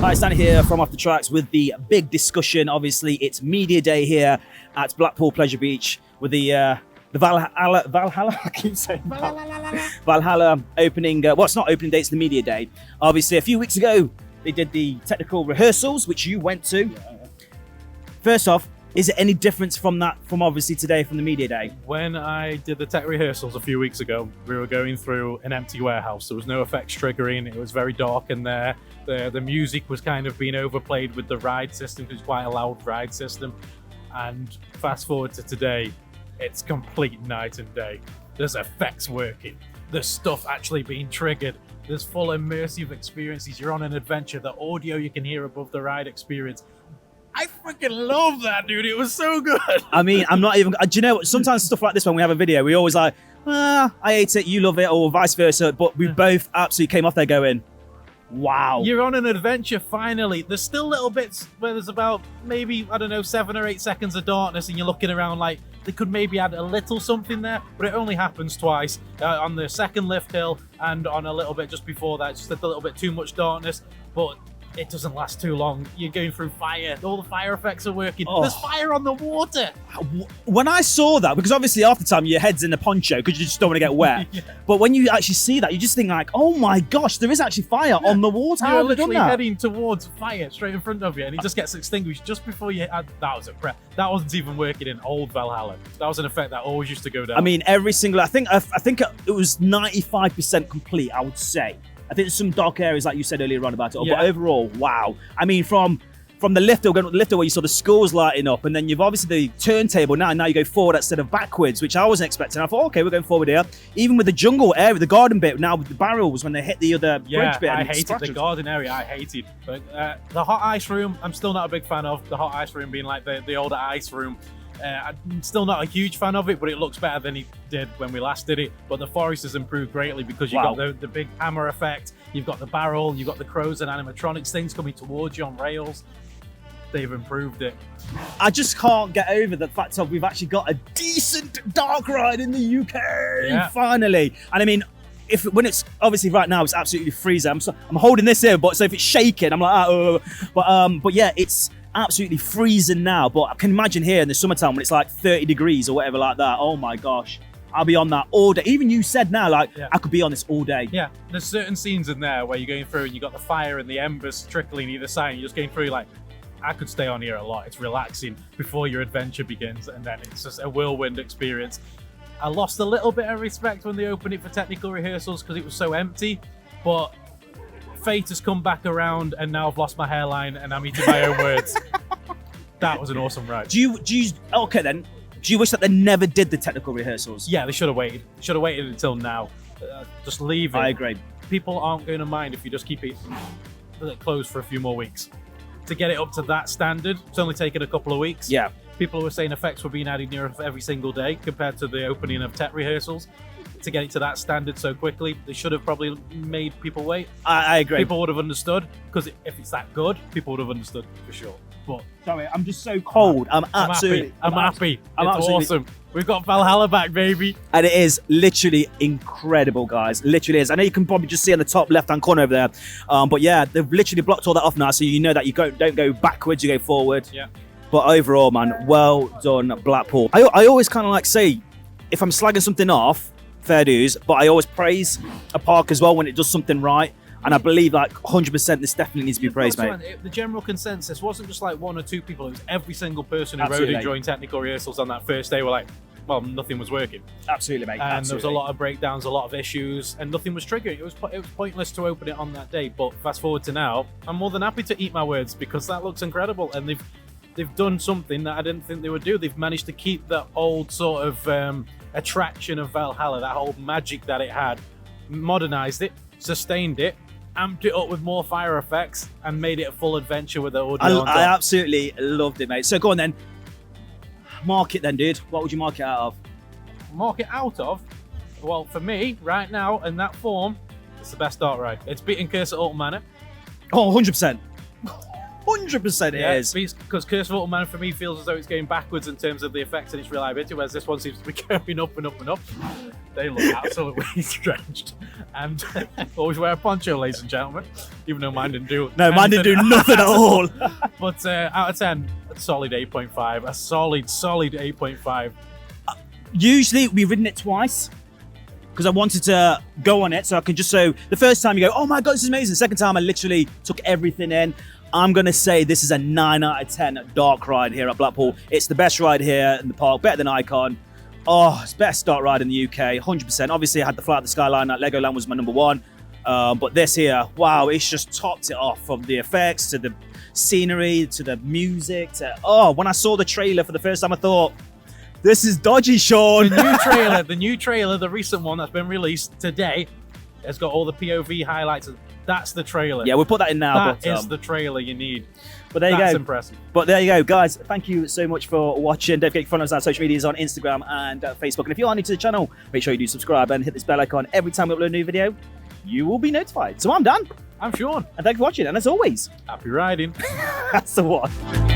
Hi, standing here from Off the Tracks with the big discussion. Obviously, it's media day here at Blackpool Pleasure Beach with the Valhalla. I keep saying Valhalla opening. Well, it's not opening day; it's the media day. Obviously, a few weeks ago they did the technical rehearsals, which you went to. Yeah. First off, is it any difference from obviously today from the media day? When I did the tech rehearsals a few weeks ago, we were going through an empty warehouse. There was no effects triggering. It was very dark in there. The music was kind of being overplayed with the ride system, because it's quite a loud ride system. And fast forward to today, it's complete night and day. There's effects working. There's stuff actually being triggered. There's full immersive experiences. You're on an adventure. The audio you can hear above the ride experience. I freaking love that, dude. It was so good. I mean, I'm not even... Do you know what? Sometimes stuff like this, when we have a video, we always like, I hate it, you love it, or vice versa. But we both absolutely came off there going, wow. You're on an adventure, finally. There's still little bits where there's about maybe, I don't know, 7 or 8 seconds of darkness, and you're looking around like they could maybe add a little something there, but it only happens twice. On the second lift hill and on a little bit just before that, just a little bit too much darkness. But it doesn't last too long. You're going through fire. All the fire effects are working. Oh. There's fire on the water. When I saw that, because obviously half the time your head's in the poncho because you just don't want to get wet. Yeah. But when you actually see that, you just think like, oh my gosh, there is actually fire on the water. You're literally heading towards fire straight in front of you, and it just gets extinguished just before you had. That was a prep. That wasn't even working in old Valhalla. That was an effect that always used to go down. I mean, every single. I think it was 95% complete, I would say. I think there's some dark areas, like you said earlier on about it, but overall, wow. I mean, from the lifter, going to the lifter where you saw the schools lighting up, and then you've obviously the turntable now you go forward instead of backwards, which I wasn't expecting. I thought, okay, we're going forward here. Even with the jungle area, the garden bit, now with the barrels when they hit the other bridge bit. I hated the garden area, I hated. But the hot ice room, I'm still not a big fan of. The hot ice room being like the older ice room. I'm still not a huge fan of it, but it looks better than it did when we last did it. But the forest has improved greatly because you've got the big hammer effect, you've got the barrel, you've got the crows and animatronics things coming towards you on rails. They've improved it. I just can't get over the fact of we've actually got a decent dark ride in the UK, finally. And I mean, when it's obviously right now, it's absolutely freezing. I'm holding this here, but so if it's shaking, I'm like, but yeah, it's absolutely freezing now. But I can imagine here in the summertime when it's like 30 degrees or whatever like that. Oh my gosh, I'll be on that all day. Even you said now, like, I could be on this all day. Yeah, there's certain scenes in there where you're going through and you got the fire and the embers trickling either side, and you're just going through like, I could stay on here a lot. It's relaxing before your adventure begins, and then it's just a whirlwind experience. I lost a little bit of respect when they opened it for technical rehearsals because it was so empty, but fate has come back around, and now I've lost my hairline and I'm eating my own words. That was an awesome ride. Okay then, do you wish that they never did the technical rehearsals? Yeah, they should have waited. Should have waited until now. Just leave it. I agree. People aren't going to mind if you just keep it closed for a few more weeks. To get it up to that standard, it's only taken a couple of weeks. Yeah. People were saying effects were being added near every single day compared to the opening of tech rehearsals. To get it to that standard so quickly, they should have probably made people wait. I agree. People would have understood, because if it's that good, people would have understood for sure. But sorry, I'm just so cold. I'm happy. It's awesome. We've got Valhalla back, baby. And it is literally incredible, guys. Literally is. I know you can probably just see on the top left-hand corner over there. But yeah, they've literally blocked all that off now, so you know that you don't go backwards, you go forward. Yeah. But overall, man, well done, Blackpool. I always kind of like say, if I'm slagging something off, fair dues, but I always praise a park as well when it does something right. And I believe like 100% this definitely needs to be praised, mate. The general consensus wasn't just like 1 or 2 people. It was every single person who rode it during technical rehearsals on that first day were like, well, nothing was working. Absolutely, mate. And there was a lot of breakdowns, a lot of issues, and nothing was triggering. It was pointless to open it on that day. But fast forward to now, I'm more than happy to eat my words because that looks incredible. And they've done something that I didn't think they would do. They've managed to keep that old sort of attraction of Valhalla, that whole magic that it had, modernized it, sustained it, amped it up with more fire effects, and made it a full adventure with the audio. I absolutely loved it, mate. So go on then. Mark it then, dude. What would you mark it out of? Mark it out of? Well, for me, right now, in that form, it's the best dark ride. It's beating Curse at Alton Manor. Oh, 100%. 100% it is. Because Curse of Ultraman for me feels as though it's going backwards in terms of the effects and its reliability, whereas this one seems to be going up and up and up. They look absolutely stretched. And always wear a poncho, ladies and gentlemen, even though mine didn't do No, mine didn't do nothing at all. But out of 10, a solid 8.5. A solid 8.5. Usually we've ridden it twice because I wanted to go on it so I can just the first time you go, oh my God, this is amazing. The second time I literally took everything in. I'm going to say this is a 9 out of 10 dark ride here at Blackpool. It's the best ride here in the park, better than Icon. Oh, it's best dark ride in the UK, 100%. Obviously I had the Fly Up the Skyline at Legoland was my number one. But this here, wow, it's just topped it off, from the effects to the scenery to the music to, when I saw the trailer for the first time I thought, this is dodgy, Sean. The new trailer, the recent one that's been released today, has got all the POV highlights. That's the trailer. Yeah, we'll put that in now. That is the trailer you need. But there you go. That's impressive. But there you go, guys. Thank you so much for watching. Don't forget to follow us on social medias on Instagram and Facebook. And if you are new to the channel, make sure you do subscribe and hit this bell icon every time we upload a new video. You will be notified. So I'm Dan. I'm Sean. And thank you for watching. And as always, happy riding. That's the one.